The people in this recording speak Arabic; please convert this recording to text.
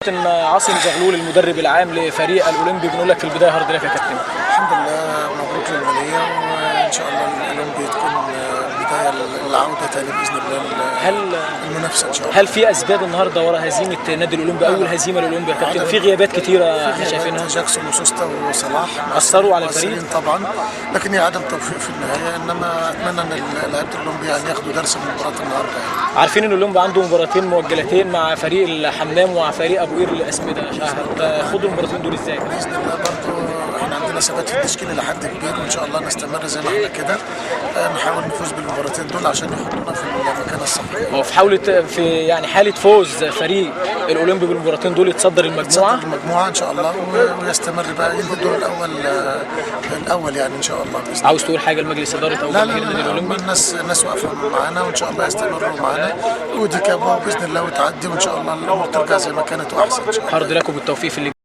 كابتن عاصم زغلول المدرب العام لفريق الاولمبي، بنقول لك في البدايه هارد لك يا كابتن. الحمد لله، مبروك للولية، وان شاء الله الاولمبي تكون بدايه العوده تاني باذن الله المنافسه ان شاء الله. هل في اسباب النهارده ورا هزيمه النادي الاولمبي، اول هزيمه للاولمبي يا كابتن؟ في غيابات كتيره احنا شايفينها، جاكسون وسوستا وصلاح اثروا على الفريق طبعا، لكن هي عدم توفيق في النهايه. انما اتمنى ان لعيبه الاولمبي يعني ياخدوا درس من مباراه النهارده يعني. عارفين ان الاولمبي عنده مباراتين مؤجلتين مع فريق الحمام ومع فريق ابو قير الاسمده، خدوا المباراتين دول ازاي؟ باذن الله برضه احنا عندنا ثبات في التشكيل الى حد كبير، وان شاء الله نستمر زي ما احنا كده، نحاول نفوز بالمباراتين دول عشان يحطونا في المكان الصحيح. هو في يعني حاله فوز فريق الاولمبي بالمباراتين دول يتصدر المجموعه ان شاء الله، ويستمر بقى ينهي الدور الاول يعني ان شاء الله. باذن عاوز تقول حاجه لمجلس اداره او جماهير النادي الاولمبي؟ الناس واقفه معانا، وان شاء الله يستمروا معانا، ودي كابو باذن الله وتعدي، وان شاء الله الامور ترجع زي ما كانت واحسن ان شاء الله. هارد لكم بالتوفيق في اللي